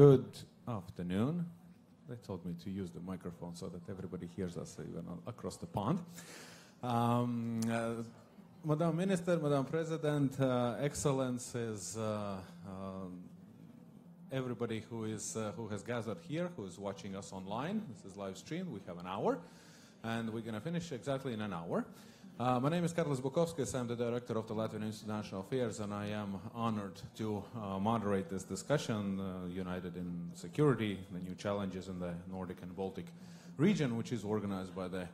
Good afternoon. They told me to use the microphone so that everybody hears us even across the pond. Madam Minister, Madam President, Excellencies, everybody who has gathered here, who is watching us online. This is live stream. We have an hour, and we're going to finish exactly in an hour. My name is Karlis Bukovskis. I'm the director of the Latvian International Affairs, and I am honored to moderate this discussion, United in Security, the new challenges in the Nordic and Baltic region, which is organized by the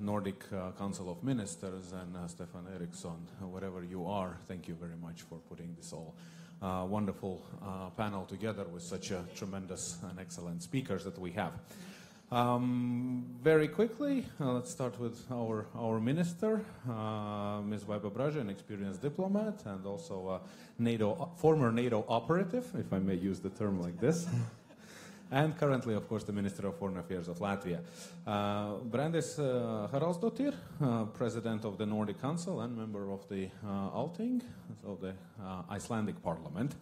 Nordic Council of Ministers and Stefan Eriksson, wherever you are. Thank you very much for putting this all wonderful panel together with such a tremendous and excellent speakers that we have. Very quickly, let's start with our minister, Ms. Vaiba Braža, an experienced diplomat and also a former NATO operative, if I may use the term like this, and currently, of course, the Minister of Foreign Affairs of Latvia. Brandis Haraldsdottir, President of the Nordic Council and member of the Althing, so the Icelandic Parliament.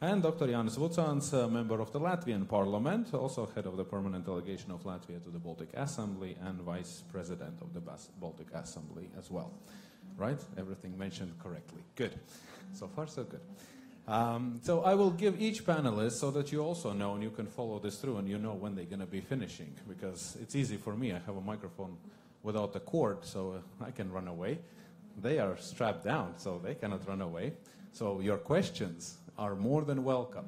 And Dr. Jānis Vucāns, member of the Latvian Parliament, also head of the permanent delegation of Latvia to the Baltic Assembly and vice president of the Baltic Assembly as well. Right? Everything mentioned correctly. Good. So far, so good. So I will give each panelist so that you also know and you can follow this through and you know when they're going to be finishing, because it's easy for me. I have a microphone without a cord, so I can run away. They are strapped down, so they cannot run away. So your questions are more than welcome.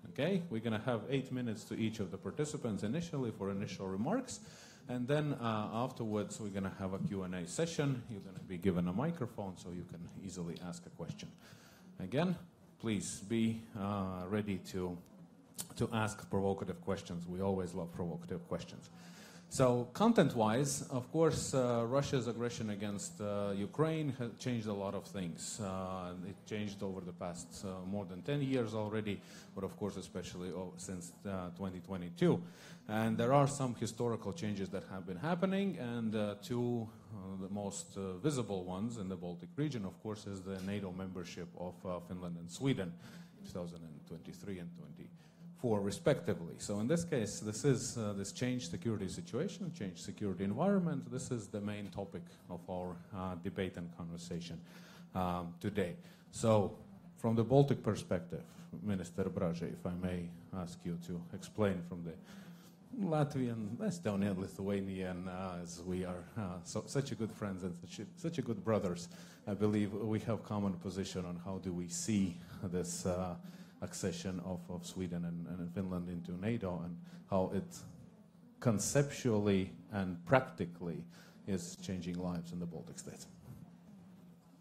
Okay, we're going to have 8 minutes to each of the participants initially for initial remarks, and then afterwards we're going to have a Q&A session. You're going to be given a microphone so you can easily ask a question. Again, please be ready to ask provocative questions. We always love provocative questions. So content-wise, of course, Russia's aggression against Ukraine has changed a lot of things. It changed over the past more than 10 years already, but of course especially since 2022. And there are some historical changes that have been happening, and two the most visible ones in the Baltic region, of course, is the NATO membership of Finland and Sweden, 2023 and 2024 respectively. So in this case, this is this changed security situation, changed security environment. This is the main topic of our debate and conversation today. So from the Baltic perspective, Minister Braža, if I may ask you to explain from the Latvian, Estonian, Lithuanian, as we are such a good friends and such a good brothers, I believe we have common position on how do we see this accession of Sweden and Finland into NATO, and how it conceptually and practically is changing lives in the Baltic states.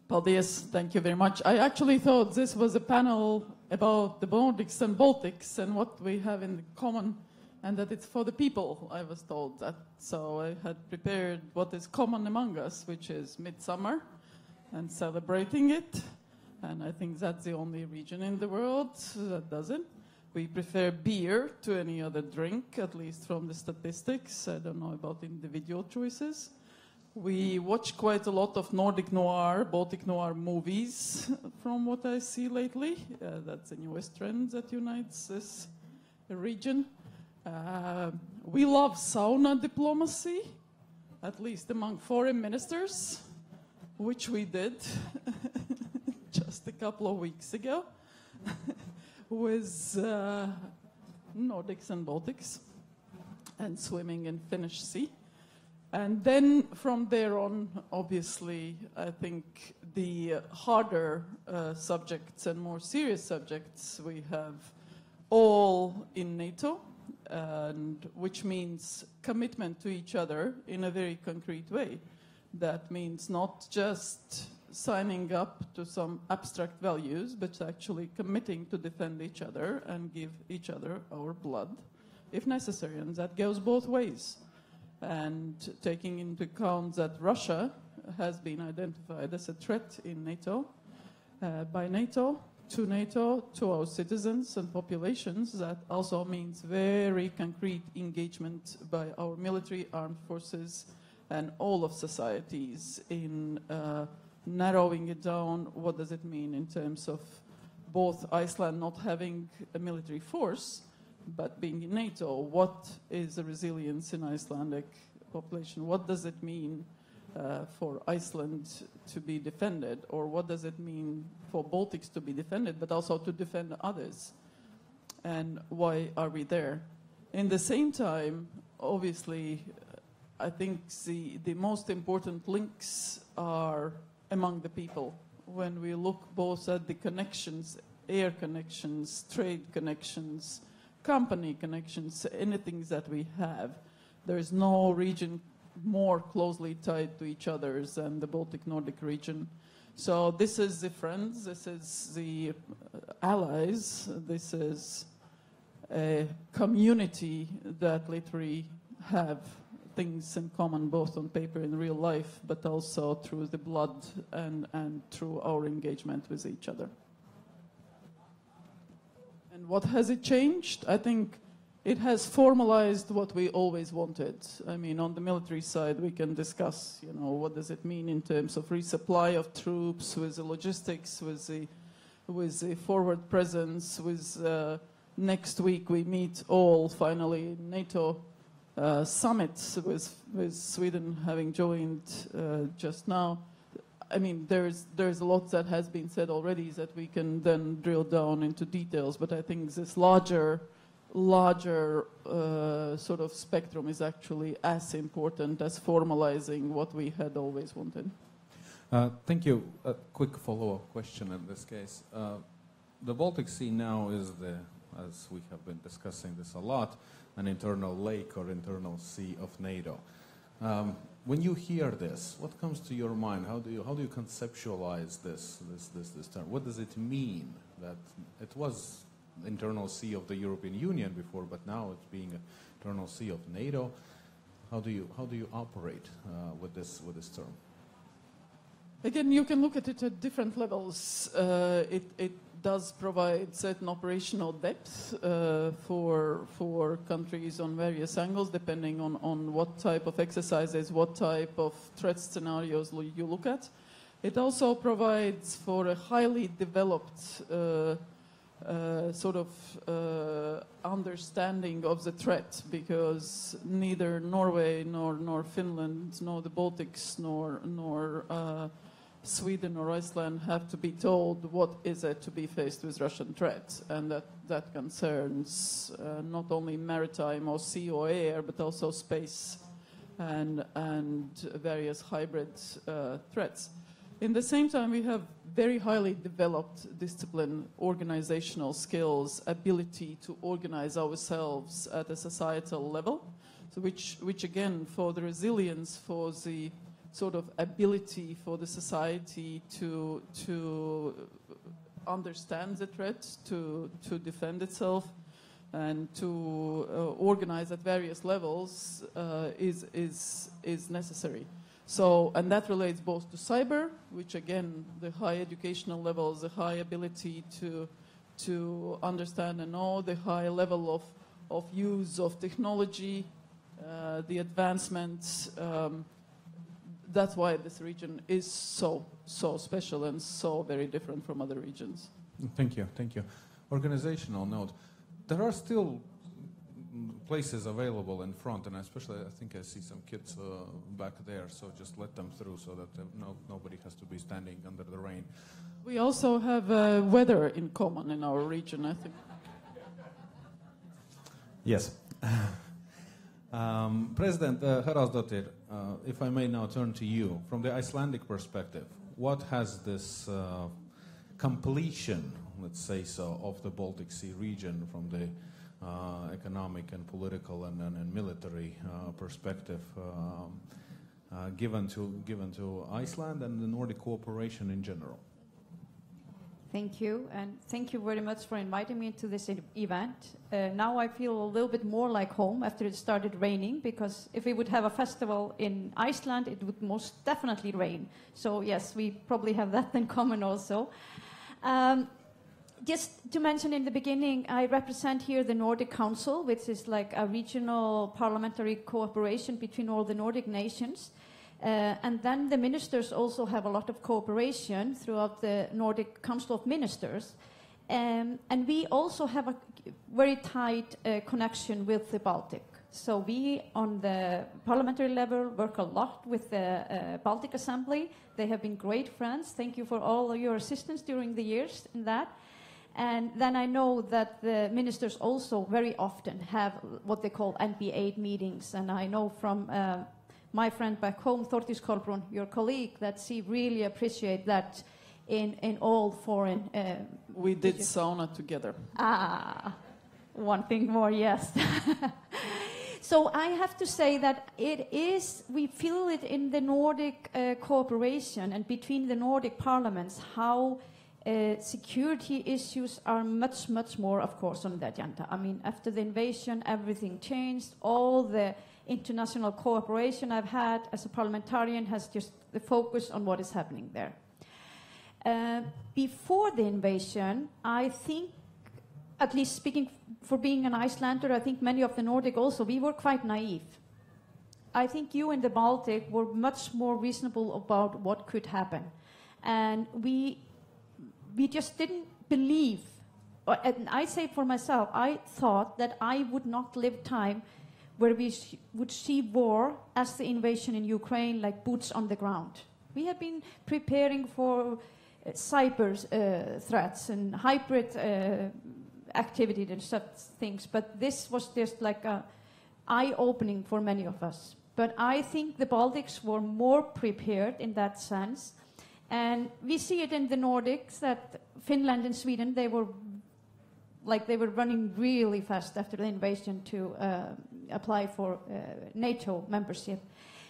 Paldies, thank you very much. I actually thought this was a panel about the Nordics and Baltics and what we have in common, and that it's for the people, I was told that. So I had prepared what is common among us, which is midsummer and celebrating it. And I think that's the only region in the world that does it. We prefer beer to any other drink, at least from the statistics. I don't know about individual choices. We watch quite a lot of Nordic noir, Baltic noir movies, from what I see lately. That's the newest trend that unites this region. We love sauna diplomacy, at least among foreign ministers, which we did just a couple of weeks ago with Nordics and Baltics and swimming in Finnish Sea. And then from there on, obviously, I think the harder subjects and more serious subjects we have all in NATO, and which means commitment to each other in a very concrete way. That means not just signing up to some abstract values, but actually committing to defend each other and give each other our blood, if necessary. And that goes both ways. And taking into account that Russia has been identified as a threat in NATO, by NATO, to our citizens and populations, that also means very concrete engagement by our military, armed forces, and all of societies in narrowing it down. What does it mean in terms of both Iceland not having a military force, but being in NATO, what is the resilience in Icelandic population? What does it mean for Iceland to be defended, or what does it mean for Baltics to be defended, but also to defend others? And why are we there? In the same time, obviously, I think the most important links are among the people. When we look both at the connections, air connections, trade connections, company connections, anything that we have, there is no region more closely tied to each other than the Baltic-Nordic region. So this is the friends, this is the allies, this is a community that literally have things in common, both on paper and real life, but also through the blood and through our engagement with each other. And what has it changed? I think it has formalized what we always wanted. I mean, on the military side, we can discuss, you know, what does it mean in terms of resupply of troops, with the logistics, with the forward presence, with next week we meet all finally NATO summits with Sweden having joined just now. I mean, there's a lot that has been said already that we can then drill down into details, but I think this larger sort of spectrum is actually as important as formalizing what we had always wanted. Thank you. A quick follow-up question in this case. The Baltic Sea now is as we have been discussing this a lot, an internal lake or internal sea of NATO. When you hear this, what comes to your mind? How do you conceptualize this term? What does it mean that it was internal sea of the European Union before, but now it's being an internal sea of NATO? How do you operate with this term? Again, you can look at it at different levels. It does provide certain operational depth for countries on various angles, depending on what type of exercises, what type of threat scenarios you look at. It also provides for a highly developed sort of understanding of the threat, because neither Norway nor Finland nor the Baltics nor Sweden or Iceland have to be told what is it to be faced with Russian threat, and that concerns not only maritime or sea or air, but also space and various hybrid threats. In the same time, we have very highly developed discipline, organizational skills, ability to organize ourselves at a societal level, so which again, for the resilience, for the sort of ability for the society to understand the threat, to defend itself, and to organize at various levels is necessary. So, and that relates both to cyber, which again, the high educational levels, the high ability to understand and know, the high level of use of technology, the advancements. That's why this region is so special and so very different from other regions. Thank you. Organizational note. There are still places available in front, and especially I think I see some kids back there, so just let them through so that nobody has to be standing under the rain. We also have weather in common in our region, I think. Yes. President Haraldsdottir, if I may now turn to you, from the Icelandic perspective, what has this completion, let's say so, of the Baltic Sea region from the economic and political and military perspective given to Iceland and the Nordic cooperation in general? Thank you, and thank you very much for inviting me to this event. Now I feel a little bit more like home after it started raining, because if we would have a festival in Iceland, it would most definitely rain. So yes, we probably have that in common also. Just to mention in the beginning, I represent here the Nordic Council, which is like a regional parliamentary cooperation between all the Nordic nations. And then the ministers also have a lot of cooperation throughout the Nordic Council of Ministers. And we also have a very tight connection with the Baltic. So we, on the parliamentary level, work a lot with the Baltic Assembly. They have been great friends. Thank you for all of your assistance during the years in that. And then I know that the ministers also very often have what they call NB8 meetings. And I know from my friend back home, Þórdís Kolbrún, your colleague, that she really appreciates that in all foreign... we did sauna together. Ah, one thing more, yes. So I have to say that we feel it in the Nordic cooperation and between the Nordic parliaments, how security issues are much, much more, of course, on the agenda. I mean, after the invasion, everything changed. All the international cooperation I've had as a parliamentarian has just the focus on what is happening there. Before the invasion, I think, at least speaking for being an Icelander, I think many of the Nordic also, we were quite naive. I think you in the Baltic were much more reasonable about what could happen. And we just didn't believe, and I say for myself, I thought that I would not live time where we would see war as the invasion in Ukraine, like boots on the ground. We have been preparing for cyber threats and hybrid activity and such things, but this was just like an eye-opening for many of us. But I think the Baltics were more prepared in that sense. And we see it in the Nordics that Finland and Sweden, they were running really fast after the invasion to apply for NATO membership.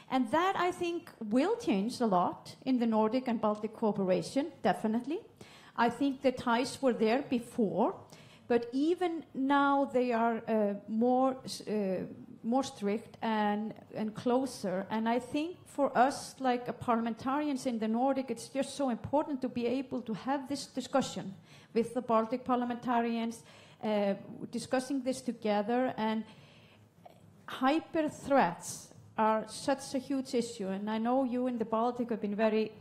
And that, I think, will change a lot in the Nordic and Baltic cooperation, definitely. I think the ties were there before, but even now they are more strict and closer. And I think for us, like parliamentarians in the Nordic, it's just so important to be able to have this discussion with the Baltic parliamentarians, discussing this together. And hyper threats are such a huge issue. And I know you in the Baltic have been very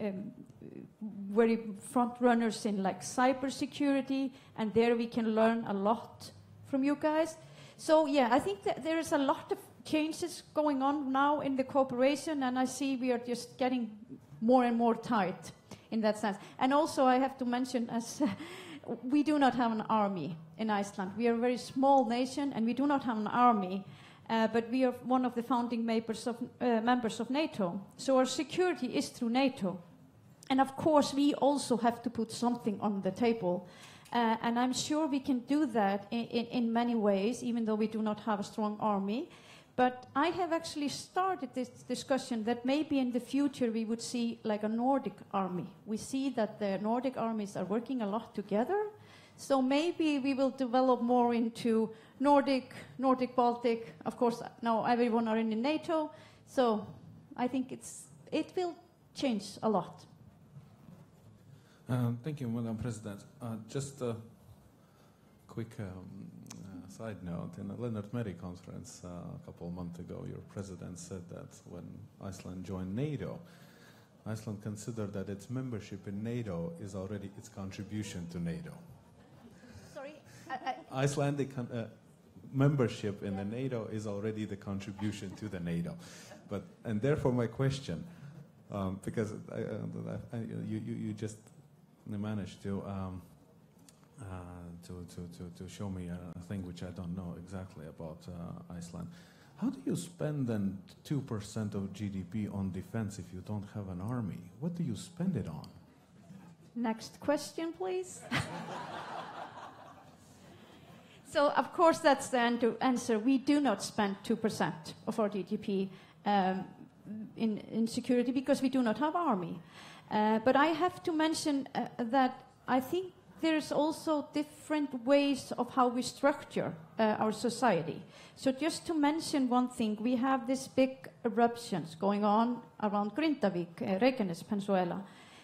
front runners in like cybersecurity, and there we can learn a lot from you guys. So yeah, I think that there is a lot of changes going on now in the cooperation, and I see we are just getting more and more tight in that sense. And also I have to mention, as we do not have an army in Iceland. We are a very small nation, and we do not have an army, but we are one of the founding members of NATO. So our security is through NATO. And of course, we also have to put something on the table. And I'm sure we can do that in many ways, even though we do not have a strong army. But I have actually started this discussion that maybe in the future we would see like a Nordic army. We see that the Nordic armies are working a lot together. So maybe we will develop more into Nordic, Baltic. Of course, now everyone are in the NATO. So I think it will change a lot. Thank you, Madam President. Just a quick side note. In the Leonard Merry conference a couple of months ago, your president said that when Iceland joined NATO, Iceland considered that its membership in NATO is already its contribution to NATO. Sorry? Icelandic membership in the NATO is already the contribution to the NATO. And therefore my question, because you just managed to show me a thing which I don't know exactly about Iceland. How do you spend then 2% of GDP on defense if you don't have an army? What do you spend it on? Next question, please. So, of course, that's the answer. We do not spend 2% of our GDP in security because we do not have army. But I have to mention that I think there's also different ways of how we structure our society. So just to mention one thing, we have these big eruptions going on around Grindavik, Reykjanes, Venezuela,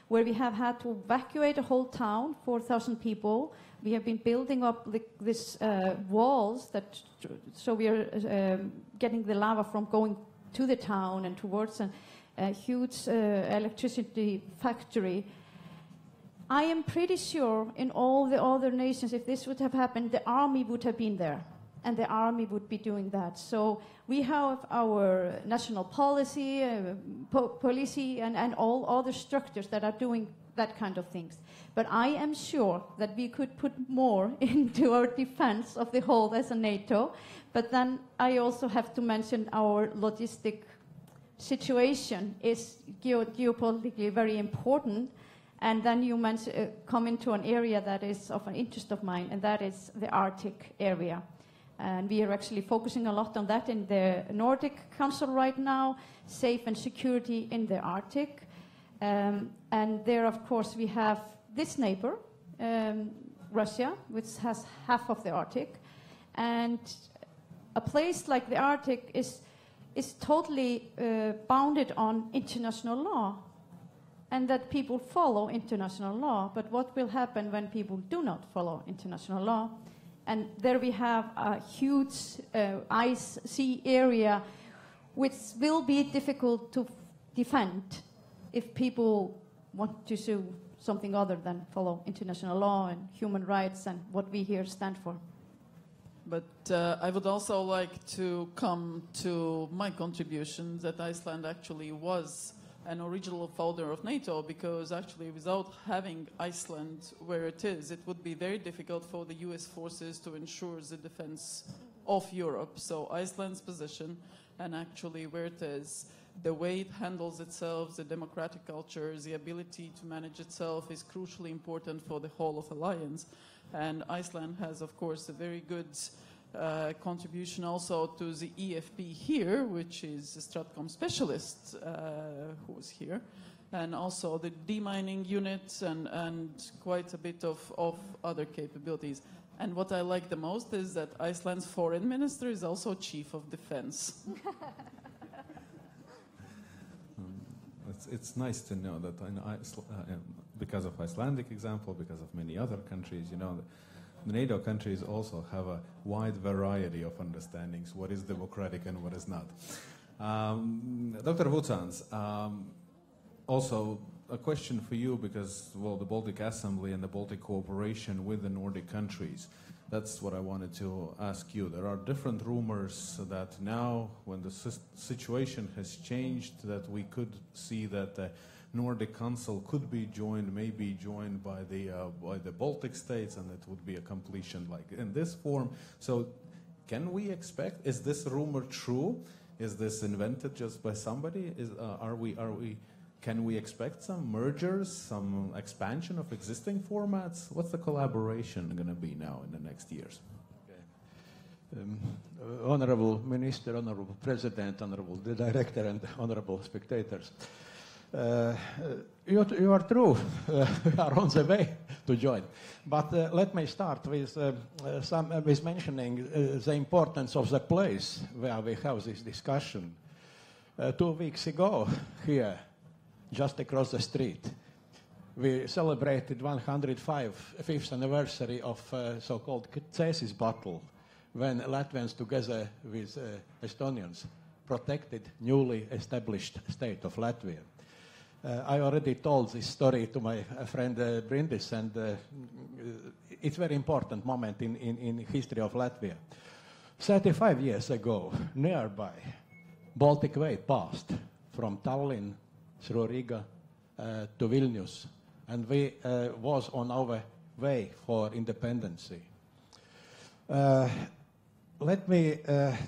where we have had to evacuate a whole town, 4,000 people. We have been building up these walls so we are getting the lava from going to the town and towards a huge electricity factory. I am pretty sure in all the other nations, if this would have happened, the army would have been there. And the army would be doing that. So we have our national policy, policy, and all other structures that are doing that kind of things. But I am sure that we could put more into our defense of the whole as a NATO. But then I also have to mention our logistic situation is geopolitically very important. And then you come into an area that is of an interest of mine, and that is the Arctic area. And we are actually focusing a lot on that in the Nordic Council right now, safe and security in the Arctic. And there, of course, we have this neighbor, Russia, which has half of the Arctic. And a place like the Arctic is totally bounded on international law, and that people follow international law. But what will happen when people do not follow international law? And there we have a huge ice sea area, which will be difficult to defend if people want to do something other than follow international law and human rights and what we here stand for. But I would also like to come to my contribution that Iceland actually was an original founder of NATO, because actually without having Iceland where it is, it would be very difficult for the US forces to ensure the defense of Europe. So Iceland's position and actually where it is, the way it handles itself, the democratic culture, the ability to manage itself is crucially important for the whole of alliance. And Iceland has, of course, a very good contribution also to the EFP here, which is a Stratcom specialist who is here, and also the demining unit and quite a bit of other capabilities. And what I like the most is that Iceland's foreign minister is also chief of defense. It's nice to know that because of Icelandic example, because of many other countries, you know, the NATO countries also have a wide variety of understandings what is democratic and what is not. Dr. Vucāns, also a question for you, because, well, the Baltic Assembly and the Baltic cooperation with the Nordic countries, that's what I wanted to ask you. There are different rumors that now, when the situation has changed, that we could see that the Nordic Council could be joined, maybe joined by the Baltic states, and it would be a completion like in this form. So can we expect, is this rumor true? Is this invented just by somebody? Can we expect some mergers, some expansion of existing formats? What's the collaboration going to be now in the next years? Honorable Minister, Honorable President, Honorable Director, and Honorable spectators. You are true. We are on the way to join. But let me start with mentioning the importance of the place where we have this discussion. 2 weeks ago, here, just across the street, we celebrated 105th anniversary of so-called Cēsis battle, when Latvians, together with Estonians, protected newly established state of Latvia. I already told this story to my friend Brindis, and it's a very important moment in history of Latvia. 35 years ago, nearby, Baltic Way passed from Tallinn through Riga to Vilnius, and we was on our way for independence. Let me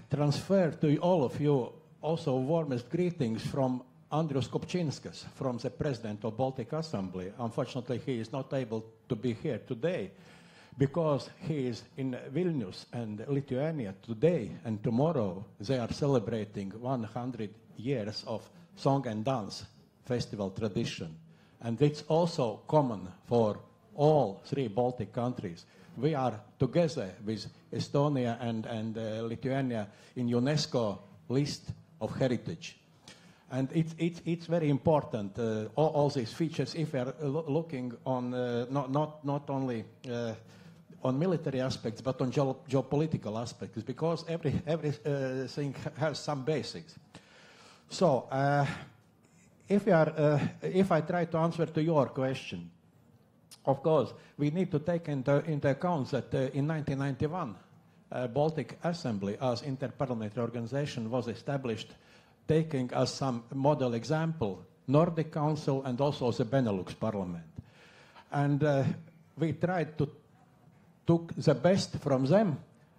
transfer to all of you also warmest greetings from Andrius Kopčinskas, from the President of Baltic Assembly. Unfortunately, he is not able to be here today because he is in Vilnius and Lithuania today, and tomorrow they are celebrating 100 years of song and dance festival tradition. And it's also common for all 3 Baltic countries. We are together with Estonia and Lithuania in UNESCO list of heritage. And it's very important, all these features, if we are looking on not only on military aspects, but on geopolitical aspects, because everything has some basics. So if I try to answer to your question, of course, we need to take into account that in 1991, Baltic Assembly as interparliamentary organization was established, taking as some model example Nordic Council and also the Benelux Parliament. And we tried to took the best from them,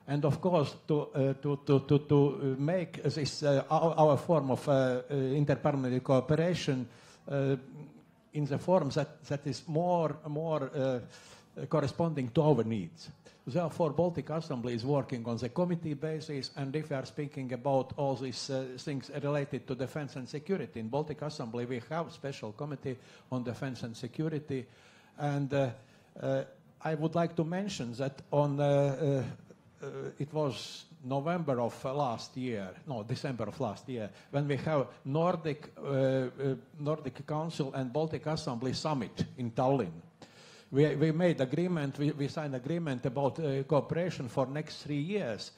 and of course to make this our form of interparliamentary cooperation in the form that is more corresponding to our needs. Therefore, Baltic Assembly is working on the committee basis, and if we are speaking about all these things related to defense and security, in Baltic Assembly we have a special committee on defense and security, and I would like to mention that on it was December of last year, when we have Nordic Council and Baltic Assembly Summit in Tallinn. We made agreement, we signed agreement about cooperation for next 3 years.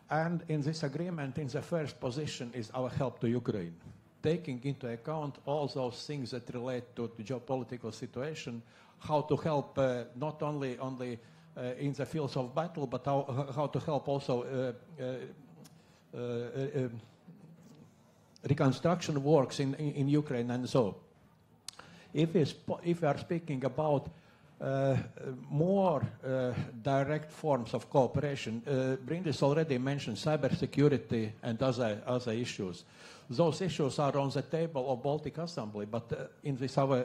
And in this agreement, in the first position is our help to Ukraine, taking into account all those things that relate to the geopolitical situation, how to help not only in the fields of battle, but how to help also reconstruction works in Ukraine and so. If we are speaking about more direct forms of cooperation, Brindis already mentioned cybersecurity and other issues. Those issues are on the table of Baltic Assembly, but in this our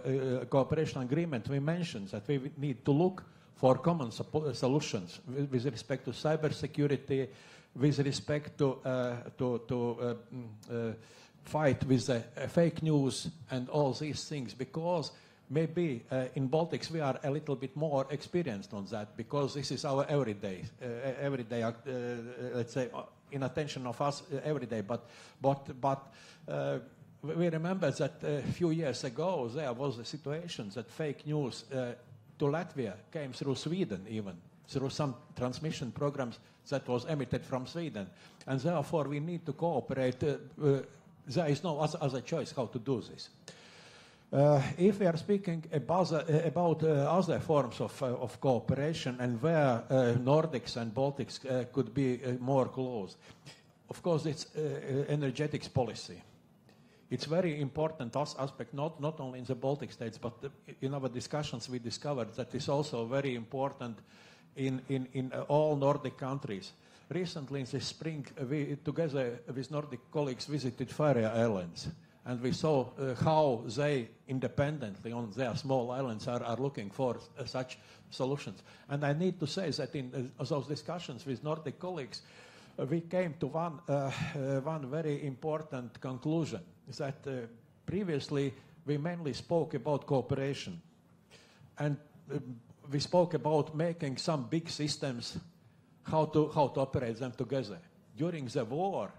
cooperation agreement we mentioned that we need to look for common solutions with respect to cybersecurity, with respect to fight with fake news and all these things, because maybe in Baltics we are a little bit more experienced on that, because this is our everyday, let's say, in attention of us every day. But we remember that a few years ago there was a situation that fake news to Latvia came through Sweden, even through some transmission programs that was emitted from Sweden, and therefore we need to cooperate. There is no other choice how to do this. If we are speaking about other forms of cooperation and where Nordics and Baltics could be more close, of course it's energetics policy. It's very important aspect, not only in the Baltic states, but in our discussions we discovered that it's also very important in all Nordic countries. Recently in the spring, we, together with Nordic colleagues, visited Faroe Islands. And we saw how they independently on their small islands are looking for such solutions. And I need to say that in those discussions with Nordic colleagues, we came to one very important conclusion, that previously we mainly spoke about cooperation. And we spoke about making some big systems, how to operate them together. During the war,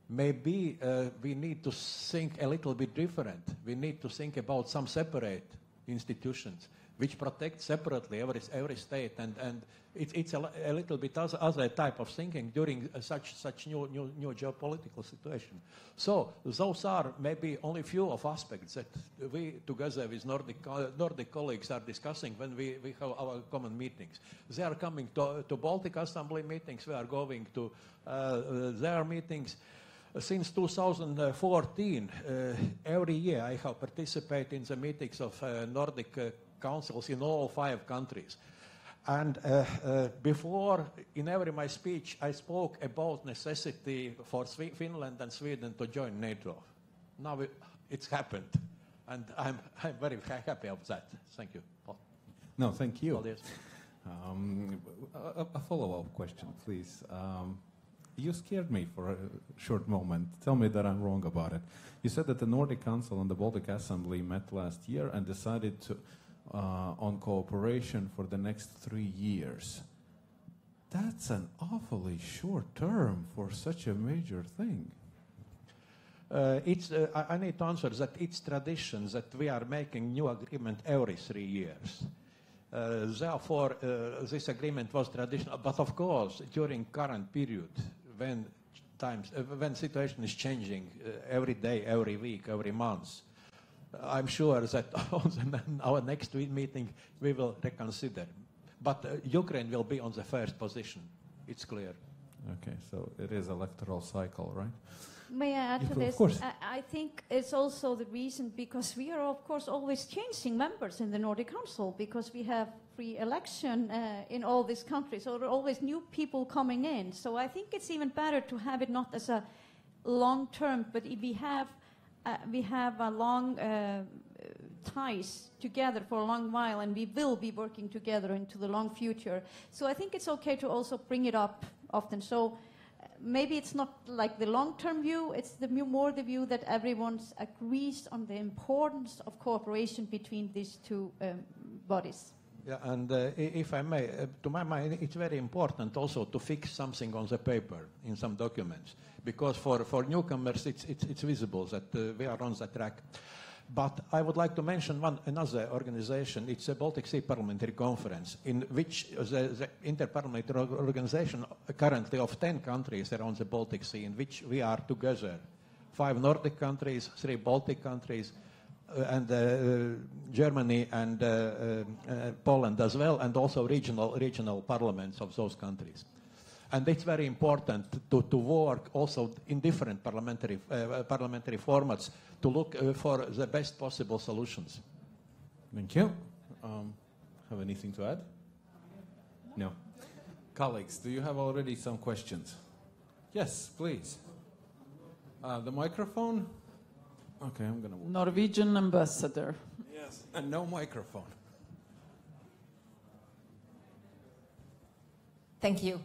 maybe we need to think a little bit different. We need to think about some separate institutions which protect separately every state, and it's a little bit other type of thinking during such new geopolitical situation. So those are maybe only few of aspects that we together with Nordic colleagues are discussing when we have our common meetings. They are coming to Baltic Assembly meetings. We are going to their meetings. Since 2014, every year I have participated in the meetings of Nordic councils in all 5 countries. And before, in every my speech, I spoke about necessity for Finland and Sweden to join NATO. Now it's happened, and I'm very happy of that. Thank you. Paul. No, thank you. Paldies. A follow-up question, please. You scared me for a short moment. Tell me that I'm wrong about it. You said that the Nordic Council and the Baltic Assembly met last year and decided to on cooperation for the next 3 years. That's an awfully short term for such a major thing. I need to answer that it's tradition that we are making new agreement every 3 years. Therefore, this agreement was traditional. But of course, during current period, when situation is changing every day, every week, every month, I'm sure that on our next meeting we will reconsider. But Ukraine will be on the first position. It's clear. Okay, so it is electoral cycle, right? May I add to Of this? course. I think it's also the reason because we are, of course, always changing members in the Nordic Council because we have free election in all these countries. So there are always new people coming in. So I think it's even better to have it not as a long term, but if we have a long ties together for a long while, and we will be working together into the long future. So I think it's okay to also bring it up often. So maybe it's not like the long-term view, it's more the view that everyone agrees on the importance of cooperation between these two bodies. Yeah, and if I may, to my mind, it's very important also to fix something on the paper in some documents, because for newcomers it's visible that we are on the track. But I would like to mention another organization. It's a Baltic Sea Parliamentary Conference, in which the interparliamentary organization currently of 10 countries around the Baltic Sea, in which we are together. 5 Nordic countries, 3 Baltic countries, and Germany and Poland as well, and also regional parliaments of those countries. And it's very important to work also in different parliamentary formats to look for the best possible solutions. Thank you. Have anything to add? No. Colleagues, do you have already some questions? Yes, please. The microphone? Okay, I'm going to... Norwegian ambassador. Yes, and no microphone. Thank you.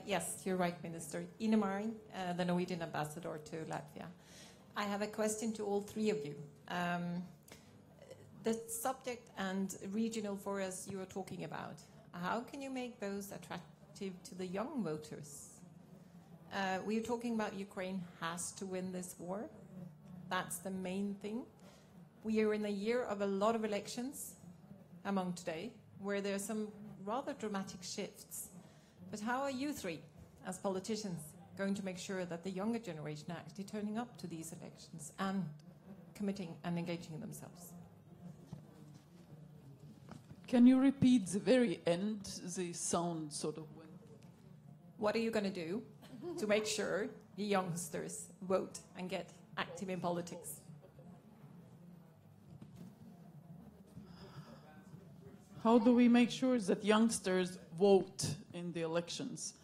Yes, you're right, Minister. Ine Marin, the Norwegian ambassador to Latvia. I have a question to all three of you. The subject and regional forests you are talking about, how can you make those attractive to the young voters? We are talking about Ukraine has to win this war. That's the main thing. We are in a year of a lot of elections among today, where there are some rather dramatic shifts. But how are you three, as politicians, going to make sure that the younger generation are actually turning up to these elections and committing and engaging themselves? Can you repeat the very end, the sound sort of went? What are you going to do to make sure the youngsters vote and get active in politics? How do we make sure that youngsters vote in the elections?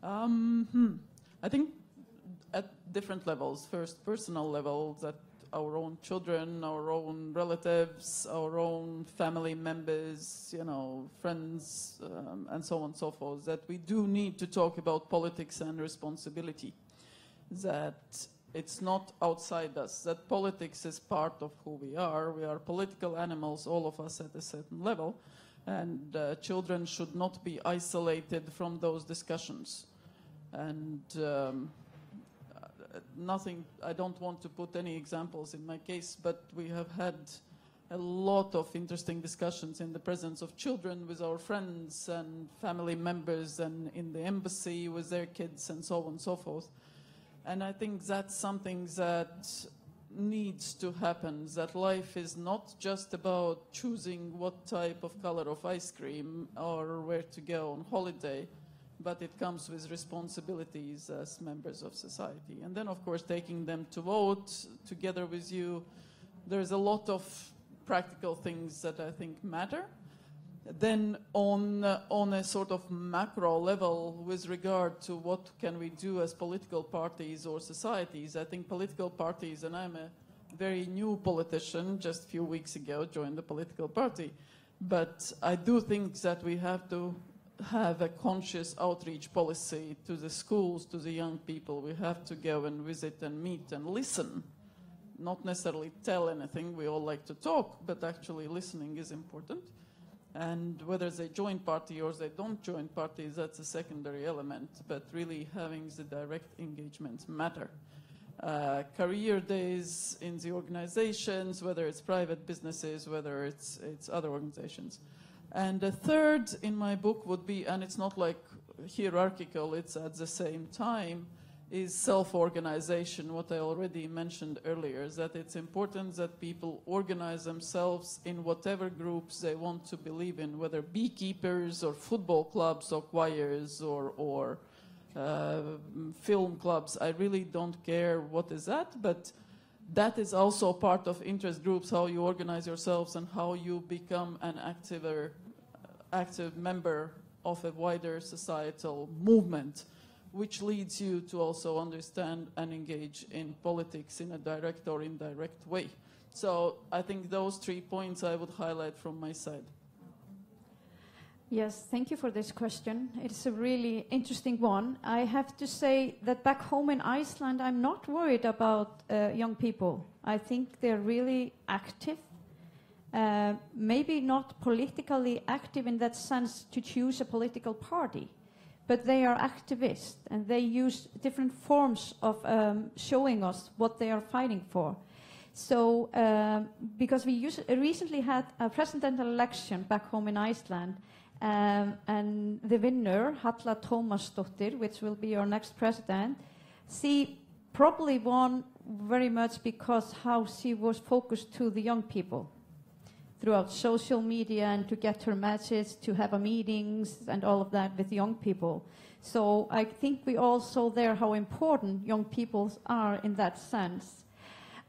I think at different levels. First, personal level, that our own children, our own relatives, our own family members, friends, and so on and so forth, that we do need to talk about politics and responsibility, that it's not outside us, that politics is part of who we are. We are political animals, all of us at a certain level, and children should not be isolated from those discussions. And I don't want to put any examples in my case, but we have had a lot of interesting discussions in the presence of children with our friends and family members and in the embassy with their kids and so on and so forth. And I think that's something that needs to happen, that life is not just about choosing what type of color of ice cream or where to go on holiday, but it comes with responsibilities as members of society. And then, of course, taking them to vote together with you. There's a lot of practical things that I think matter. Then on a sort of macro level with regard to what can we do as political parties or societies, I think political parties, and I'm a very new politician, just a few weeks ago joined the political party, but I do think that we have to have a conscious outreach policy to the schools, to the young people. We have to go and visit and meet and listen, not necessarily tell anything. We all like to talk, but actually listening is important. And whether they join party or they don't join parties, that's a secondary element, but really having the direct engagements matter. Career days in the organizations, whether it's private businesses, whether it's other organizations. And the third in my book would be, and it's not like hierarchical, it's at the same time, is self-organization, what I already mentioned earlier, is that it's important that people organize themselves in whatever groups they want to believe in, whether beekeepers or football clubs or choirs or film clubs. I really don't care what is that, but that is also part of interest groups, how you organize yourselves and how you become an active member of a wider societal movement, which leads you to also understand and engage in politics in a direct or indirect way. So I think those 3 points I would highlight from my side. Yes, thank you for this question. It's a really interesting one. I have to say that back home in Iceland, I'm not worried about young people. I think they're really active. Maybe not politically active in that sense to choose a political party, but they are activists and they use different forms of showing us what they are fighting for. So, because we recently had a presidential election back home in Iceland, and the winner, Halla Tómasdóttir, which will be our next president, she probably won very much because how she was focused to the young people throughout social media and to get her message, to have meetings and all of that with young people. So I think we all saw there how important young people are in that sense.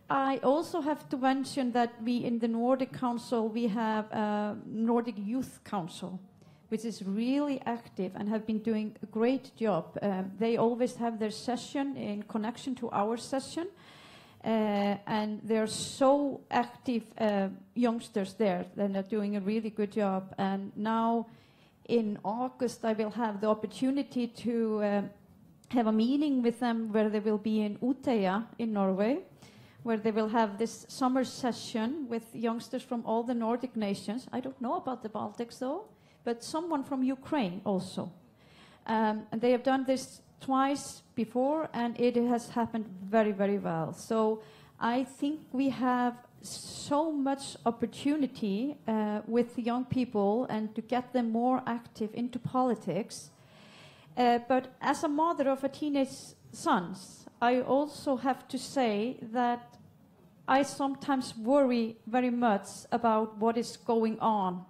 I also have to mention that we in the Nordic Council, we have a Nordic Youth Council, which is really active and have been doing a great job. They always have their session in connection to our session, and they're so active youngsters there, and they're doing a really good job. And now in August, I will have the opportunity to have a meeting with them where they will be in Utøya in Norway, where they will have this summer session with youngsters from all the Nordic nations. I don't know about the Baltics though, but someone from Ukraine also. And they have done this twice before, and it has happened very, very well. So I think we have so much opportunity with young people and to get them more active into politics. But as a mother of a teenage sons, I also have to say that I sometimes worry very much about what is going on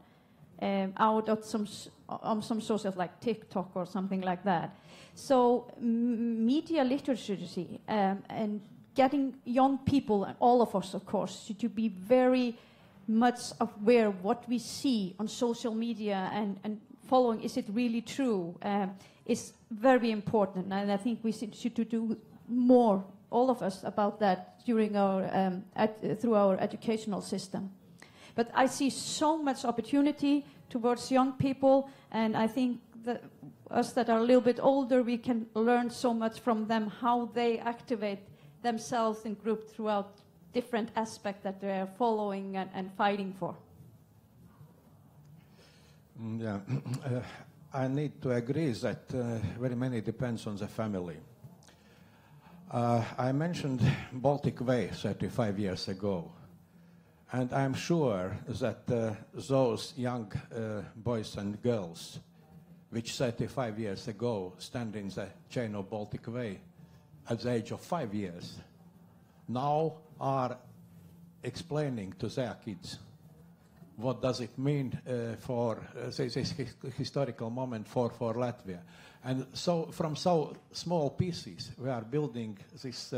out on some social, like TikTok or something like that. So media literacy and getting young people, and all of us, of course, to be very much aware of what we see on social media and following, is it really true, is very important. And I think we should do more, all of us, about that during our through our educational system. But I see so much opportunity towards young people, and I think that us that are a little bit older, we can learn so much from them, how they activate themselves in group throughout different aspects that they are following and fighting for. Yeah, I need to agree that very many depends on the family. I mentioned Baltic Way 35 years ago. And I'm sure that those young boys and girls, which 35 years ago stand in the chain of Baltic Way at the age of 5 years, now are explaining to their kids what does it mean for this historical moment for Latvia. And so from so small pieces, we are building this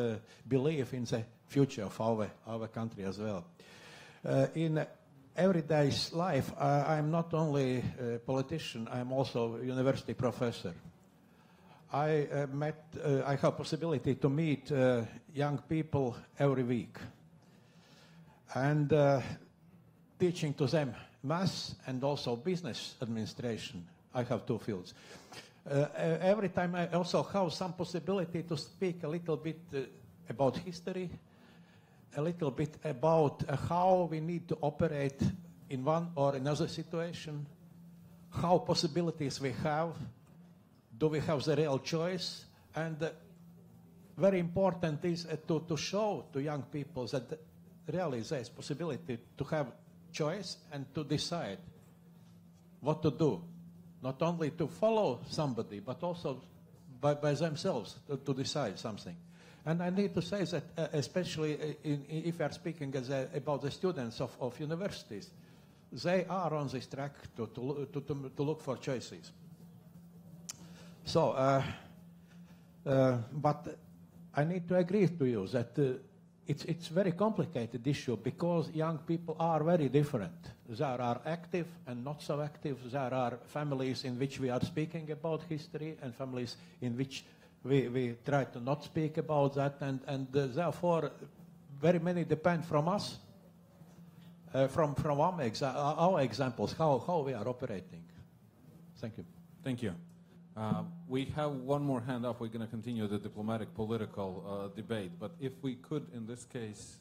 belief in the future of our country as well. In everyday life, I'm not only a politician, I'm also a university professor. I have possibility to meet young people every week and teaching to them maths and also business administration. I have two fields. Every time I also have some possibility to speak a little bit about history, a little bit about how we need to operate in one or another situation, how possibilities we have, do we have the real choice, and very important is to show to young people that really there is possibility to have choice and to decide what to do, not only to follow somebody, but also by themselves to decide something. And I need to say that, especially if we are speaking about the students of universities, they are on this track to look for choices. So, but I need to agree to you that it's very complicated issue because young people are very different. There are active and not so active. There are families in which we are speaking about history and families in which we try to not speak about that, and therefore very many depend from us, from our examples, how we are operating. Thank you. Thank you. We have one more hand up. We're going to continue the diplomatic political debate, but if we could, in this case,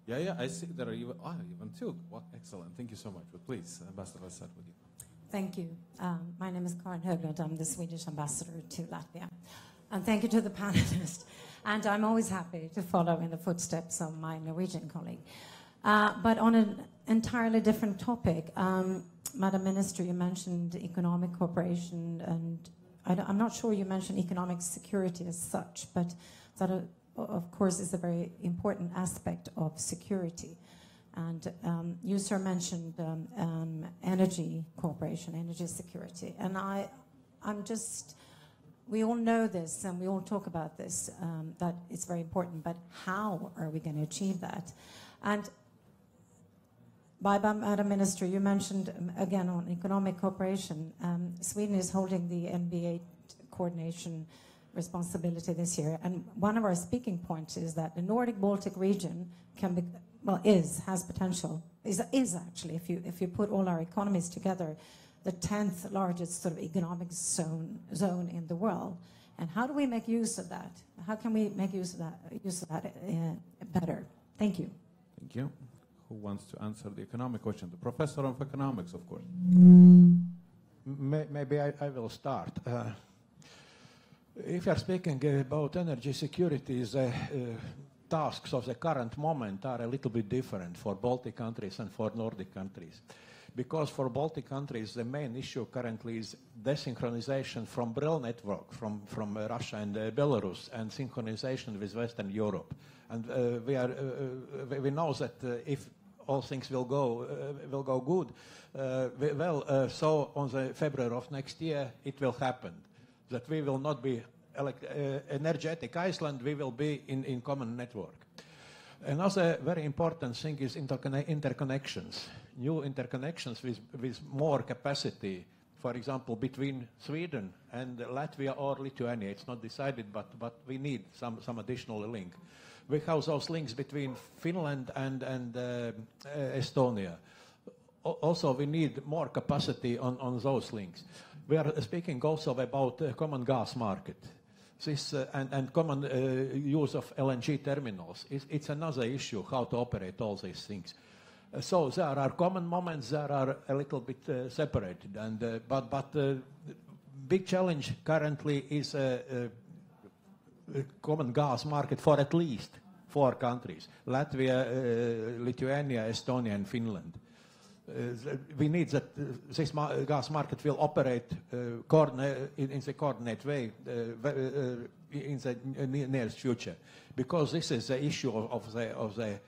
yeah, I see there are even two. What excellent! Thank you so much. But please, Ambassador, let's start with you. Thank you. My name is Karin Höglund. I'm the Swedish ambassador to Latvia. And thank you to the panelists. And I'm always happy to follow in the footsteps of my Norwegian colleague. But on an entirely different topic, Madam Minister, you mentioned economic cooperation, and I'm not sure you mentioned economic security as such, but that, of course, is a very important aspect of security. And you, sir, mentioned energy cooperation, energy security. And we all know this and we all talk about this, that it's very important, but how are we going to achieve that? And Madam Minister, you mentioned, again, on economic cooperation, Sweden is holding the NBA coordination responsibility this year. And one of our speaking points is that the Nordic Baltic region can be, has potential, is actually, if you put all our economies together, the 10th largest sort of economic zone in the world. And how do we make use of that? How can we make use of that better? Thank you. Thank you. Who wants to answer the economic question? The professor of economics, of course. Maybe I will start. If you are speaking about energy security, the tasks of the current moment are a little bit different for Baltic countries and for Nordic countries. Because for Baltic countries, the main issue currently is desynchronization from Brill network, from Russia and Belarus, and synchronization with Western Europe. And we know that if all things will go good, so on the February of next year, it will happen. That we will not be energetic Iceland, we will be in common network. Another very important thing is interconnections, new interconnections with more capacity, for example, between Sweden and Latvia or Lithuania. It's not decided, but we need some additional link. We have those links between Finland and Estonia. Also, we need more capacity on those links. We are speaking also about common gas market. This and common use of LNG terminals. It's another issue, how to operate all these things. So there are common moments, there are a little bit separated. And but big challenge currently is a common gas market for at least 4 countries: Latvia, Lithuania, Estonia, and Finland. We need that this gas market will operate in the coordinate way in the nearest future, because this is the issue of the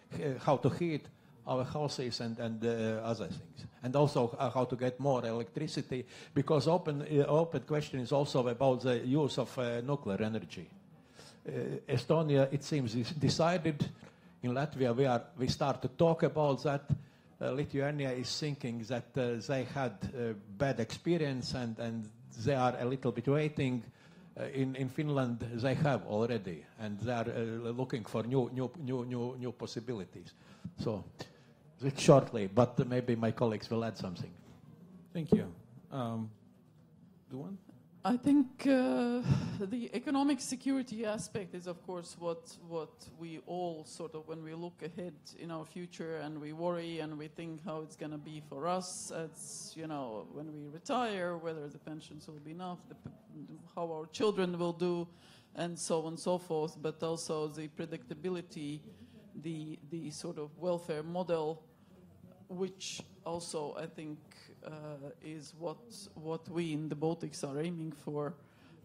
how to heat our houses and other things, and also how to get more electricity. Because open question is also about the use of nuclear energy. Estonia, it seems, is decided. In Latvia, we start to talk about that. Lithuania is thinking that they had bad experience and they are a little bit waiting. In Finland, they have already, and they are looking for new possibilities. So, shortly, but maybe my colleagues will add something. Thank you. Do one? I think the economic security aspect is, of course, what we all sort of, when we look ahead in our future and we worry and we think how it's going to be for us, as you know, when we retire, whether the pensions will be enough, how our children will do, and so on and so forth. But also the predictability, the sort of welfare model, which also I think is what we in the Baltics are aiming for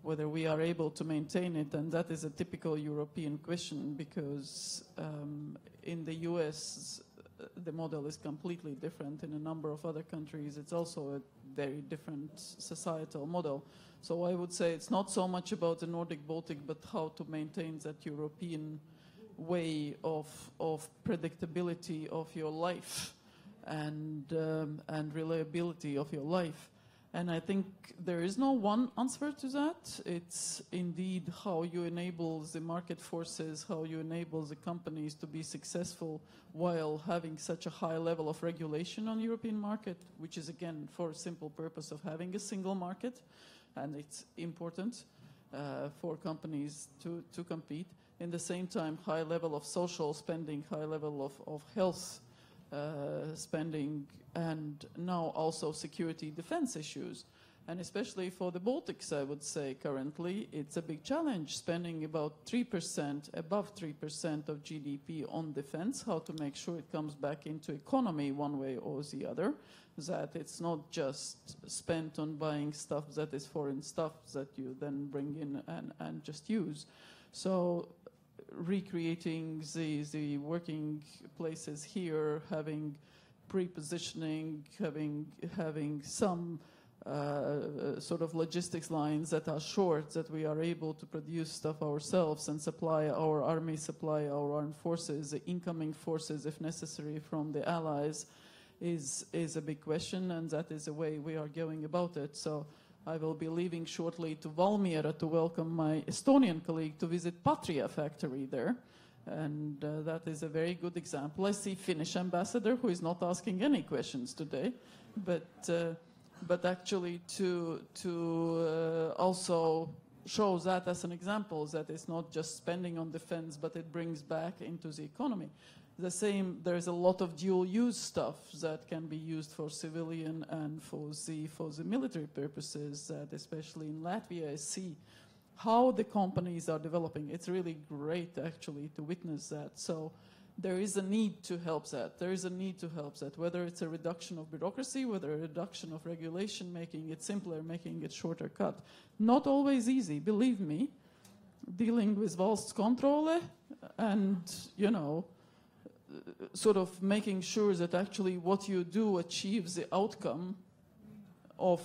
whether we are able to maintain it, and that is a typical European question, because in the US the model is completely different. In a number of other countries it's also a very different societal model. So I would say it's not so much about the Nordic Baltic, but how to maintain that European way of predictability of your life and reliability of your life. And I think there is no one answer to that. It's indeed how you enable the market forces, how you enable the companies to be successful while having such a high level of regulation on the European market, which is again for a simple purpose of having a single market. And it's important for companies to compete. In the same time, high level of social spending, high level of health spending, and now also security defense issues. And especially for the Baltics, I would say currently, it's a big challenge, spending about 3%, above 3% of GDP on defense, how to make sure it comes back into economy one way or the other, that it's not just spent on buying stuff that is foreign stuff that you then bring in and just use. So recreating the working places here, having pre-positioning, having some sort of logistics lines that are short, that we are able to produce stuff ourselves and supply our army, supply our armed forces, the incoming forces if necessary from the allies, is a big question, and that is the way we are going about it. So I will be leaving shortly to Valmiera to welcome my Estonian colleague to visit Patria factory there. And that is a very good example. I see Finnish ambassador who is not asking any questions today, but actually to also show that as an example, that it's not just spending on defense, but it brings back into the economy. The same, there's a lot of dual-use stuff that can be used for civilian and for the military purposes, that especially in Latvia I see how the companies are developing. It's really great actually to witness that. So there is a need to help that. There is a need to help that, whether it's a reduction of bureaucracy, whether a reduction of regulation, making it simpler, making it shorter cut. Not always easy, believe me. Dealing with valstskontrole and, you know, sort of making sure that actually what you do achieves the outcome of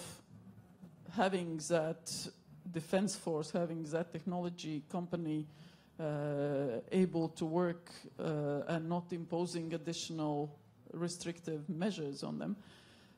having that defense force, having that technology company able to work and not imposing additional restrictive measures on them.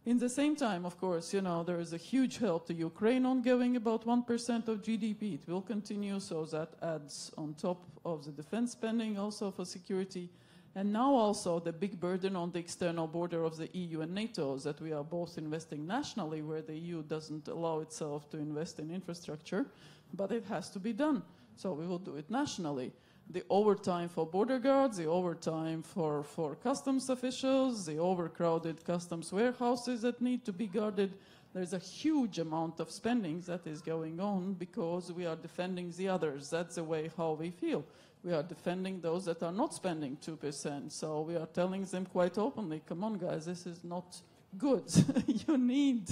In the same time, of course, you know, there is a huge help to Ukraine ongoing, about 1% of GDP. It will continue, so that adds on top of the defense spending also for security. And now also the big burden on the external border of the EU and NATO, that we are both investing nationally, where the EU doesn't allow itself to invest in infrastructure, but it has to be done. So we will do it nationally. The overtime for border guards, the overtime for customs officials, the overcrowded customs warehouses that need to be guarded. There's a huge amount of spending that is going on because we are defending the others. That's the way how we feel. We are defending those that are not spending 2%. So we are telling them quite openly, come on guys, this is not good. You need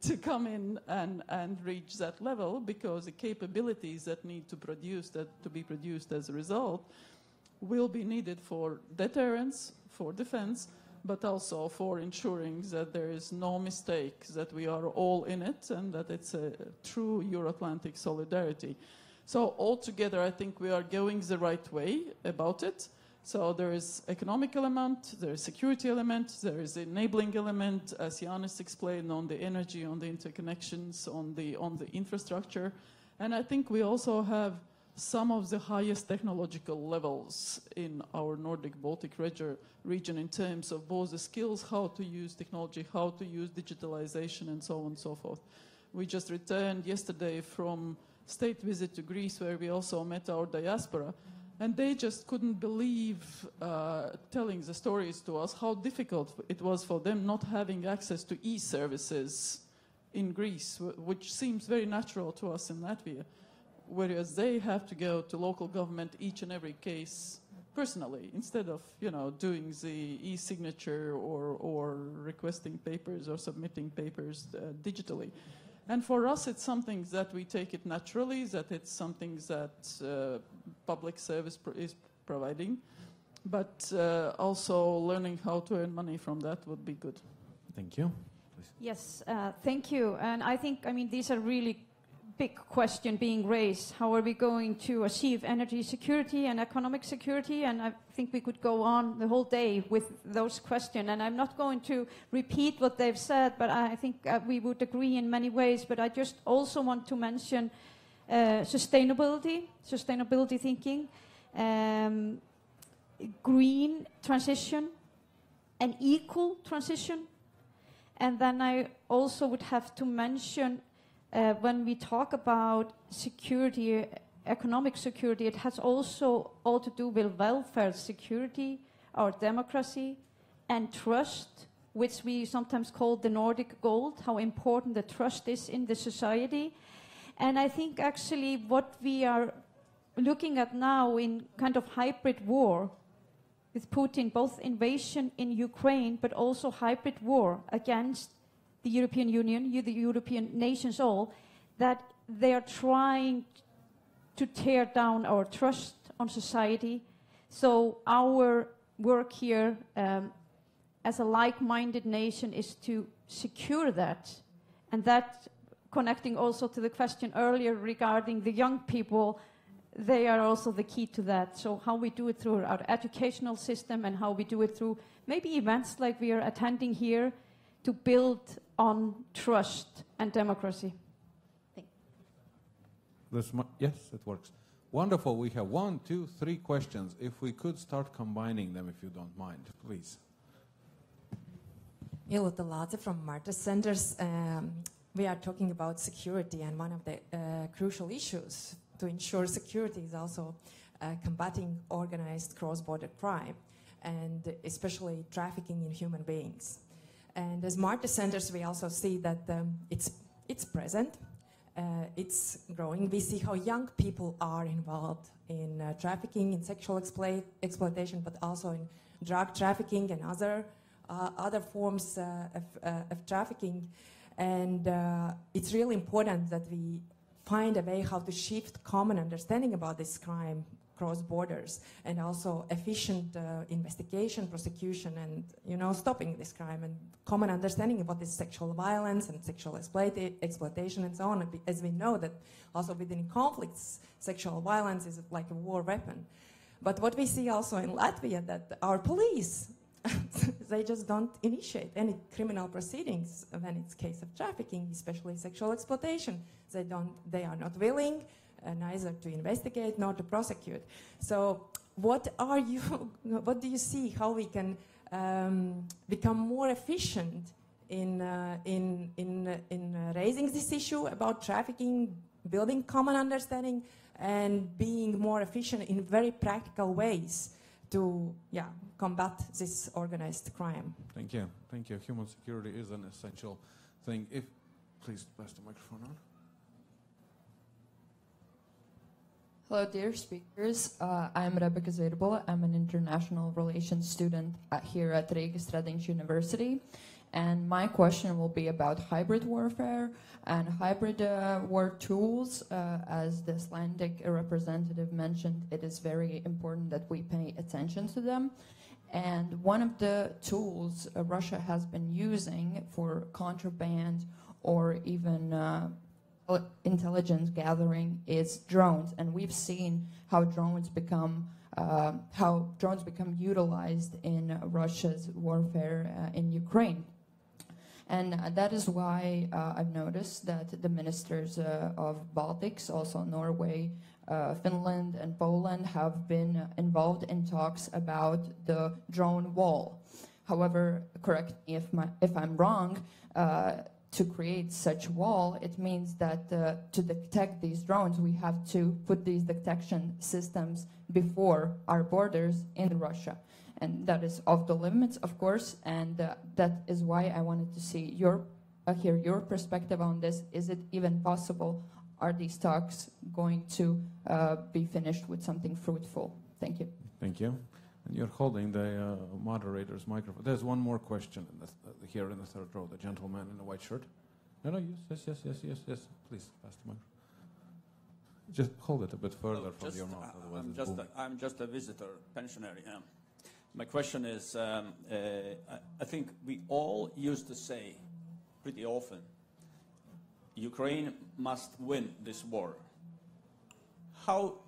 to come in and reach that level, because the capabilities that need to be produced as a result will be needed for deterrence, for defense, but also for ensuring that there is no mistake, that we are all in it, and that it's a true Euro-Atlantic solidarity. So altogether, I think we are going the right way about it. So there is economic element, there is security element, there is enabling element, as Janis explained, on the energy, on the interconnections, on the infrastructure. And I think we also have some of the highest technological levels in our Nordic Baltic region in terms of both the skills, how to use technology, how to use digitalization, and so on and so forth. We just returned yesterday from state visit to Greece, where we also met our diaspora. And they just couldn't believe, telling the stories to us, how difficult it was for them not having access to e-services in Greece, which seems very natural to us in Latvia, whereas they have to go to local government each and every case personally, instead of, you know, doing the e-signature or requesting papers or submitting papers digitally. And for us, it's something that we take it naturally, that it's something that public service is providing. But also learning how to earn money from that would be good. Thank you. Please. Yes, thank you. And I think, these are really big questions being raised. How are we going to achieve energy security and economic security? And I think we could go on the whole day with those questions. And I'm not going to repeat what they've said, but I think we would agree in many ways. But I just also want to mention sustainability thinking, green transition, and equal transition. And then I also would have to mention when we talk about security, economic security, it has also all to do with welfare security, our democracy, and trust, which we sometimes call the Nordic gold, how important the trust is in the society. And I think actually what we are looking at now in kind of hybrid war with Putin, both invasion in Ukraine, but also hybrid war against the European Union, the European nations all, that they are trying to tear down our trust on society. So our work here as a like-minded nation is to secure that. And that, connecting also to the question earlier regarding the young people, they are also the key to that. So how we do it through our educational system and how we do it through maybe events like we are attending here to build on trust and democracy. Yes, it works. Wonderful. We have 1, 2, 3 questions. If we could start combining them, if you don't mind, please. Ilota Late from Marta Centers. We are talking about security, and one of the crucial issues to ensure security is also combating organized cross-border crime, and especially trafficking in human beings. And as Marta Centers, we also see that it's present, it's growing. We see how young people are involved in trafficking, in sexual exploitation, but also in drug trafficking and other forms of trafficking. And it's really important that we find a way how to shift common understanding about this crime cross borders, and also efficient investigation, prosecution, and stopping this crime, and common understanding about this sexual violence and sexual exploitation and so on. As we know that also within conflicts, sexual violence is like a war weapon. But what we see also in Latvia, that our police, they just don't initiate any criminal proceedings when it's case of trafficking, especially sexual exploitation. They are not willing neither to investigate nor to prosecute. So what do you see how we can become more efficient in raising this issue about trafficking, building common understanding, and being more efficient in very practical ways to combat this organized crime? Thank you. Thank you. Human security is an essential thing. Please pass the microphone on. Hello, dear speakers. I'm Rebecca Zviedrbola. I'm an international relations student here at Rīgas Tradiņš University. And my question will be about hybrid warfare and hybrid war tools. As the Icelandic representative mentioned, it is very important that we pay attention to them. And one of the tools Russia has been using for contraband or even intelligence gathering is drones, and we've seen how drones become utilized in Russia's warfare in Ukraine. And that is why I've noticed that the ministers of Baltics, also Norway, Finland and Poland, have been involved in talks about the drone wall. However, correct me if I'm wrong, to create such wall, it means that to detect these drones, we have to put these detection systems before our borders in Russia. And that is off the limits, of course, and that is why I wanted to see hear your perspective on this. Is it even possible? Are these talks going to be finished with something fruitful? Thank you. Thank you. And you're holding the moderator's microphone. There's one more question here in the third row, the gentleman in the white shirt. No, yes. Please, pass the mic. Just hold it a bit further from your mouth. I'm just a visitor, pensionary. My question is, I think we all used to say pretty often, Ukraine must win this war. How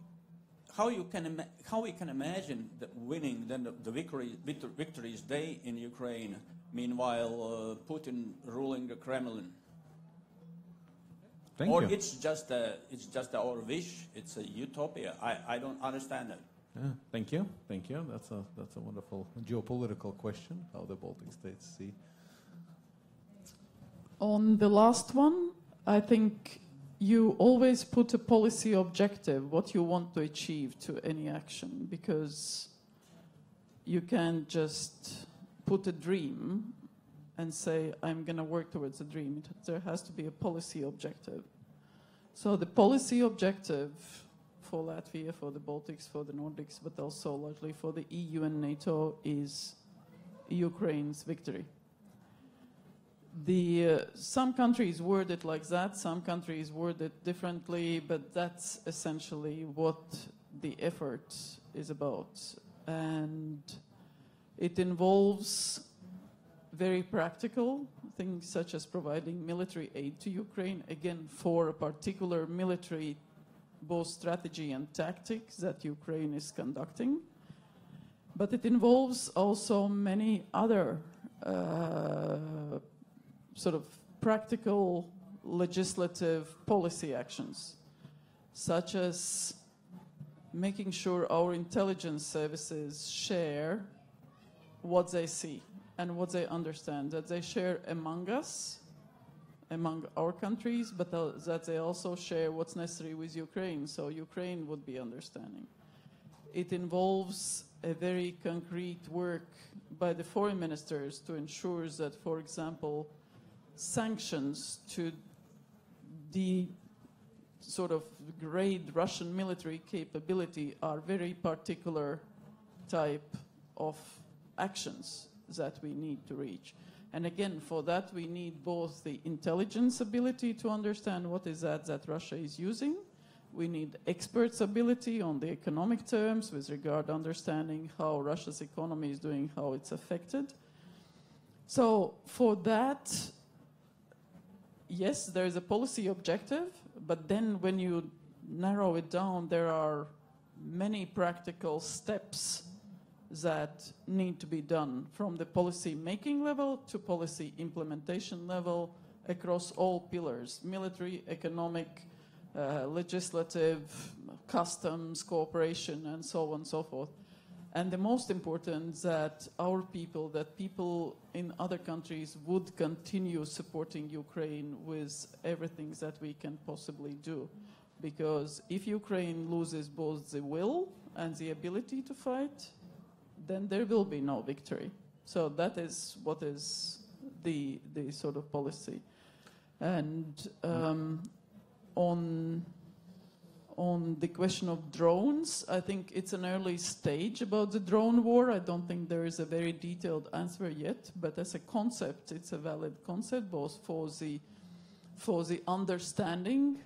we can imagine that winning then the victory's day in Ukraine, meanwhile Putin ruling the Kremlin? Thank you. It's just our wish. It's a utopia. I don't understand it. Yeah, thank you. That's a wonderful geopolitical question. How the Baltic states see. On the last one, I think you always put a policy objective, what you want to achieve to any action, because you can't just put a dream and say, I'm going to work towards a dream. There has to be a policy objective. So the policy objective for Latvia, for the Baltics, for the Nordics, but also largely for the EU and NATO is Ukraine's victory. Some countries word it like that, some countries word it differently, but that's essentially what the effort is about. And it involves very practical things such as providing military aid to Ukraine, again, for a particular military both strategy and tactics that Ukraine is conducting. But it involves also many other sort of practical legislative policy actions, such as making sure our intelligence services share what they see and what they understand, that they share among us, among our countries, but that they also share what's necessary with Ukraine, so Ukraine would be understanding. It involves a very concrete work by the foreign ministers to ensure that, for example, sanctions to the sort of grade Russian military capability are very particular type of actions that we need to reach. And again, for that we need both the intelligence ability to understand what is that Russia is using. We need experts' ability on the economic terms with regard to understanding how Russia's economy is doing, how it's affected. So for that, yes, there is a policy objective, but then when you narrow it down, there are many practical steps that need to be done from the policy making level to policy implementation level across all pillars: military, economic, legislative, customs, cooperation, and so on and so forth. And the most important, that our people, that people in other countries would continue supporting Ukraine with everything that we can possibly do. Because if Ukraine loses both the will and the ability to fight, then there will be no victory. So that is what is the sort of policy. And on the question of drones, I think it's an early stage about the drone war. I don't think there is a very detailed answer yet, but as a concept, it's a valid concept, both for the understanding,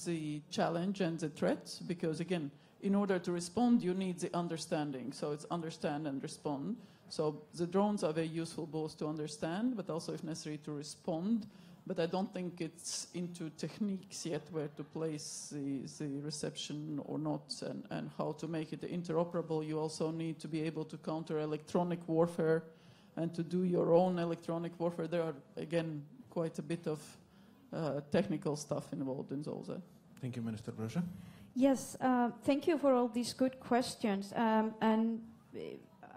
the challenge and the threat, because again, in order to respond, you need the understanding. So it's understand and respond. So the drones are very useful both to understand, but also if necessary to respond. But I don't think it's into techniques yet where to place the reception or not and how to make it interoperable. You also need to be able to counter electronic warfare and to do your own electronic warfare. There are, again, quite a bit of technical stuff involved in all that. Thank you, Minister Brasha. Yes, thank you for all these good questions. And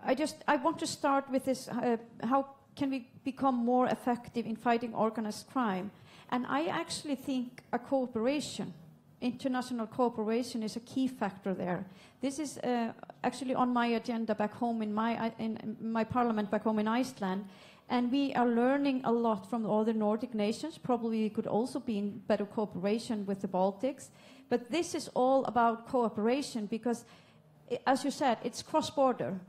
I want to start with this, how can we become more effective in fighting organized crime? And I actually think a cooperation, international cooperation, is a key factor there. This is actually on my agenda back home in my parliament back home in Iceland. And we are learning a lot from all the Nordic nations. Probably it could also be in better cooperation with the Baltics. But this is all about cooperation because, as you said, it's cross-border.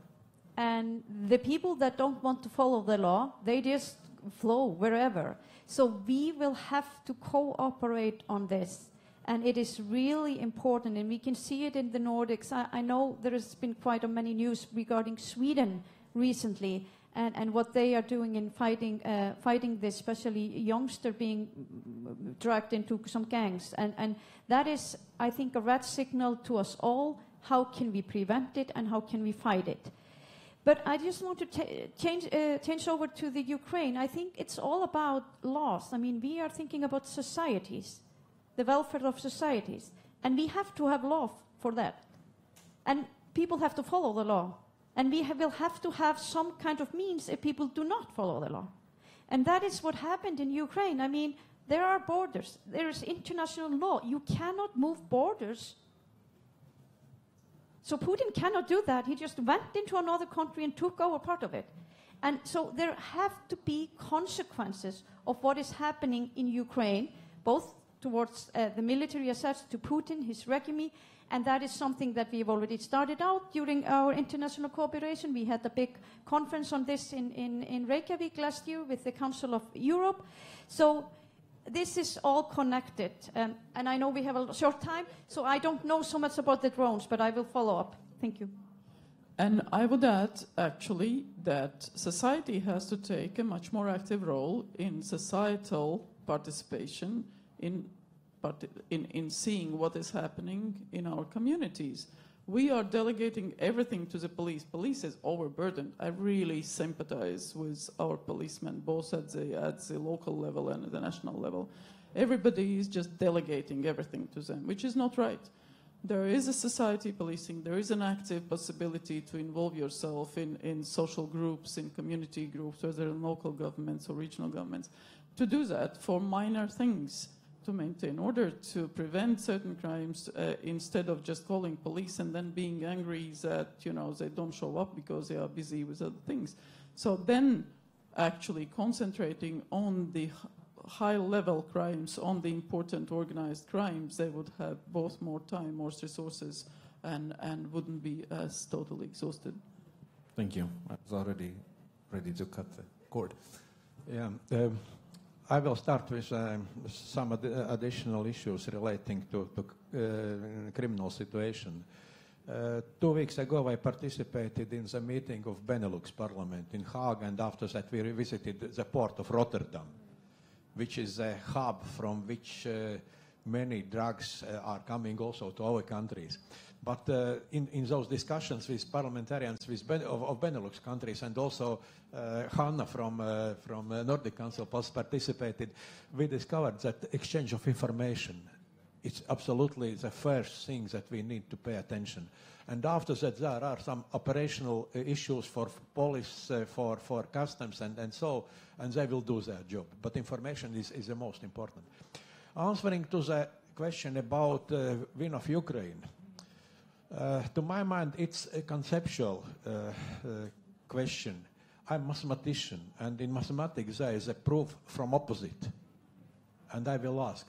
And the people that don't want to follow the law, they just flow wherever. So we will have to cooperate on this. And it is really important, and we can see it in the Nordics. I know there has been quite many news regarding Sweden recently, and what they are doing in fighting this, especially youngster being dragged into some gangs. And that is, I think, a red signal to us all. How can we prevent it, and how can we fight it? But I just want to change over to the Ukraine. I think it's all about laws. I mean, we are thinking about societies, the welfare of societies. And we have to have law for that. And people have to follow the law. And we will have to have some kind of means if people do not follow the law. And that is what happened in Ukraine. I mean, there are borders. There is international law. You cannot move borders. So Putin cannot do that. He just went into another country and took over part of it. And so there have to be consequences of what is happening in Ukraine, both towards the military assets to Putin, his regime, and that is something that we've already started out during our international cooperation. We had a big conference on this in Reykjavik last year with the Council of Europe. So this is all connected. And I know we have a short time, so I don't know so much about the drones, but I will follow up. Thank you. And I would add, actually, that society has to take a much more active role in societal participation in seeing what is happening in our communities. We are delegating everything to the police. Police is overburdened. I really sympathize with our policemen, both at the local level and at the national level. Everybody is just delegating everything to them, which is not right. There is a society policing. There is an active possibility to involve yourself in social groups, in community groups, whether in local governments or regional governments, to do that for minor things, to maintain order, to prevent certain crimes, instead of just calling police and then being angry that, you know, they don't show up because they are busy with other things. So then actually concentrating on the high-level crimes, on the important organized crimes, they would have both more time, more resources, and wouldn't be as totally exhausted. Thank you. I was already ready to cut the cord. Yeah. I will start with some additional issues relating to criminal situation. 2 weeks ago, I participated in the meeting of Benelux Parliament in Hague, and after that, we visited the port of Rotterdam, which is a hub from which many drugs are coming also to our countries. But in those discussions with parliamentarians of Benelux countries, and also Hanna from Nordic Council participated, we discovered that exchange of information is absolutely the first thing that we need to pay attention. And after that, there are some operational issues for police, for customs, and so, and they will do their job. But information is the most important. Answering to the question about win of Ukraine, to my mind, it's a conceptual question. I'm a mathematician, and in mathematics there is a proof from opposite. And I will ask,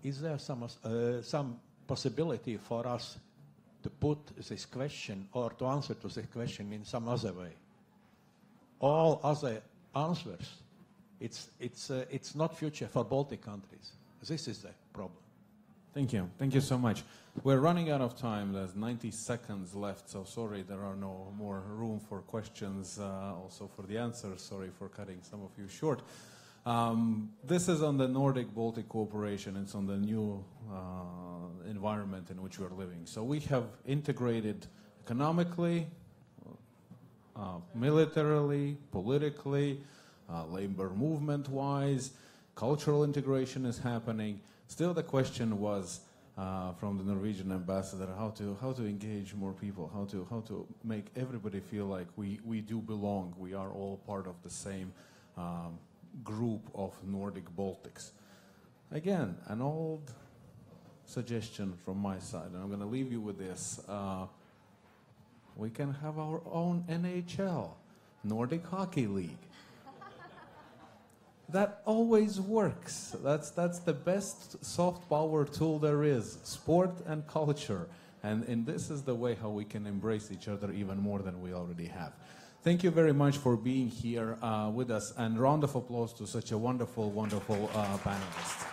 is there some possibility for us to put this question or to answer to this question in some other way? All other answers, it's not future for Baltic countries. This is the problem. Thank you. Thank you so much. We're running out of time. There's 90 seconds left, so sorry there are no more room for questions, also for the answers. Sorry for cutting some of you short. This is on the Nordic-Baltic cooperation. It's on the new environment in which we're living. So we have integrated economically, militarily, politically, labor movement-wise. Cultural integration is happening. Still, the question was from the Norwegian ambassador how to engage more people, how to make everybody feel like we do belong. We are all part of the same group of Nordic Baltics. Again, an old suggestion from my side, and I'm going to leave you with this. We can have our own NHL, Nordic Hockey League. That always works. That's the best soft power tool there is, sport and culture. And this is the way how we can embrace each other even more than we already have. Thank you very much for being here with us, and round of applause to such a wonderful, wonderful panelists.